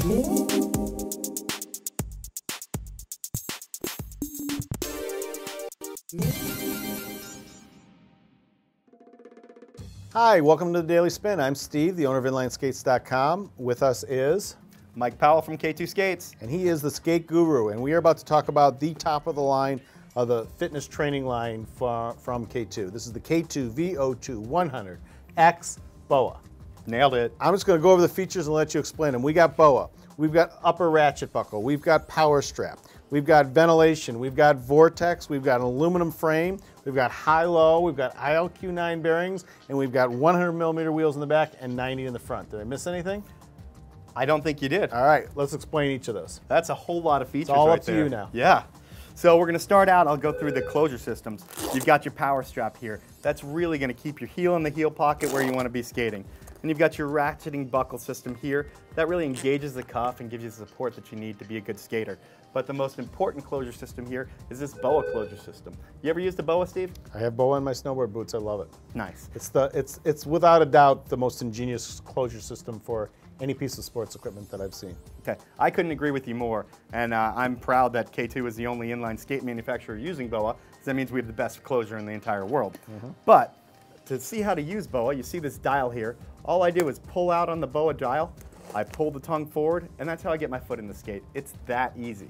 Hi, welcome to the Daily Spin. I'm Steve, the owner of InlineSkates.com. With us is Mike Powell from K2 Skates. and he is the skate guru, and we are about to talk about the top of the line of the fitness training line from K2. This is the K2 V02 100 X Boa. Nailed it. I'm just going to go over the features and let you explain them. We got Boa, we've got upper ratchet buckle, we've got power strap, we've got ventilation, we've got Vortex, we've got an aluminum frame, we've got high-low, we've got ILQ9 bearings, and we've got 100mm wheels in the back and 90 in the front. Did I miss anything? I don't think you did. All right, let's explain each of those. That's a whole lot of features It's all right up to there. you now. Yeah. So we're going to start out, I'll go through the closure systems. You've got your power strap here. That's really going to keep your heel in the heel pocket where you want to be skating. And you've got your ratcheting buckle system here. That really engages the cuff and gives you the support that you need to be a good skater. But the most important closure system here is this Boa Closure System. You ever used a Boa, Steve? I have Boa in my snowboard boots. I love it. Nice. It's without a doubt the most ingenious closure system for any piece of sports equipment that I've seen. Okay, I couldn't agree with you more, and I'm proud that K2 is the only inline skate manufacturer using Boa, because that means we have the best closure in the entire world. But to see how to use Boa, you see this dial here. All I do is pull out on the Boa dial, I pull the tongue forward, and that's how I get my foot in the skate. It's that easy.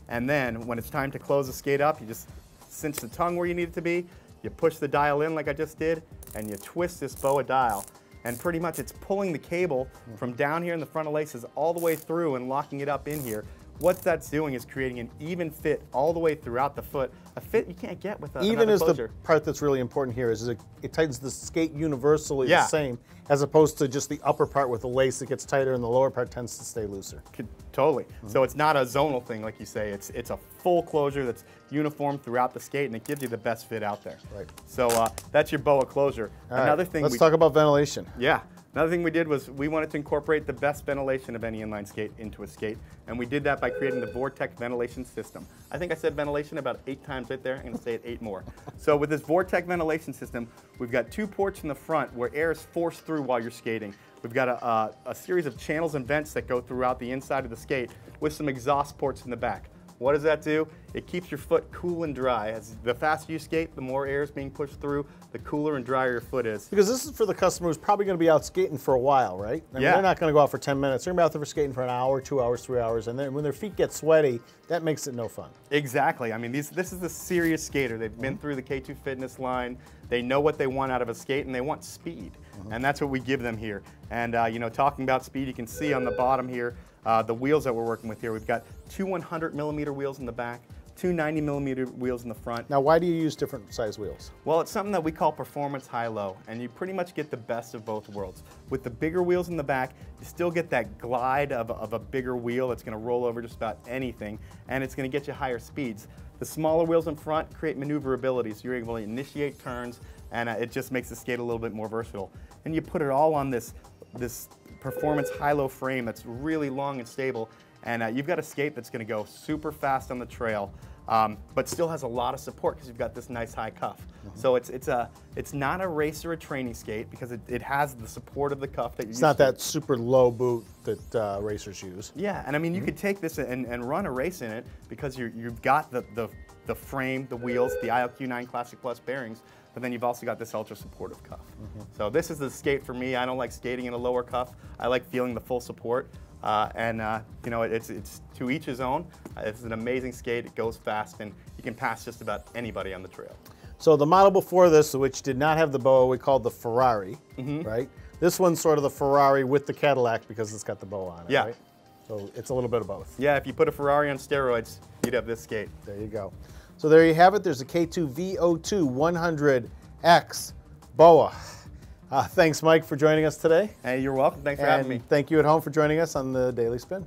And then when it's time to close the skate up, you just cinch the tongue where you need it to be, you push the dial in like I just did, and you twist this Boa dial. And pretty much it's pulling the cable from down here in the frontal laces all the way through and locking it up in here. What that's doing is creating an even fit all the way throughout the foot, a fit you can't get with Even is closure. the part that's really important here is it tightens the skate universally Yeah. the same, as opposed to just the upper part with the lace that gets tighter and the lower part tends to stay looser. Totally. So it's not a zonal thing like you say. It's a full closure that's uniform throughout the skate, and it gives you the best fit out there. Right. So that's your Boa closure. All Another right, thing. let's talk about ventilation. Yeah. Another thing we did was we wanted to incorporate the best ventilation of any inline skate into a skate, and we did that by creating the Vortech Ventilation System. I think I said ventilation about 8 times right there. I'm going to say it 8 more. So with this Vortech Ventilation System, we've got 2 ports in the front where air is forced through while you're skating. We've got a series of channels and vents that go throughout the inside of the skate with some exhaust ports in the back. What does that do? It keeps your foot cool and dry. As the faster you skate, the more air is being pushed through, the cooler and drier your foot is. Because this is for the customer who's probably going to be out skating for a while, right? I mean, Yeah. they're not going to go out for 10 minutes. They're going to be out there for skating for an hour, 2 hours, 3 hours, and then when their feet get sweaty, that makes it no fun. Exactly. I mean, this is the serious skater. They've been through the K2 fitness line. They know what they want out of a skate, and they want speed. And that's what we give them here. And you know, talking about speed, you can see on the bottom here, the wheels that we're working with here. We've got 2 100mm wheels in the back, 2 90mm wheels in the front. Now, why do you use different size wheels? Well, it's something that we call performance high-low, and you pretty much get the best of both worlds. With the bigger wheels in the back, you still get that glide of a bigger wheel that's going to roll over just about anything, and it's going to get you higher speeds. The smaller wheels in front create maneuverability, so you're able to initiate turns, and it just makes the skate a little bit more versatile. And you put it all on this performance high-low frame that's really long and stable, and you've got a skate that's going to go super fast on the trail, but still has a lot of support because you've got this nice high cuff. So it's not a race or a training skate because it has the support of the cuff that you're It's not that super low boot that racers use. Yeah, and I mean you could take this and run a race in it because you've got the frame, the wheels, the ILQ9 Classic Plus bearings, but then you've also got this ultra supportive cuff. So this is the skate for me. I don't like skating in a lower cuff. I like feeling the full support. You know, it's to each his own. It's an amazing skate. It goes fast, and you can pass just about anybody on the trail. So the model before this, which did not have the Boa, we called the Ferrari, right? This one's sort of the Ferrari with the Cadillac because it's got the Boa on it, Yeah. right? So it's a little bit of both. Yeah, if you put a Ferrari on steroids, you'd have this skate. There you go. So there you have it. There's a K2 V02 100 X Boa. Thanks, Mike, for joining us today. Hey, you're welcome. Thanks for having me. Thank you at home for joining us on the Daily Spin.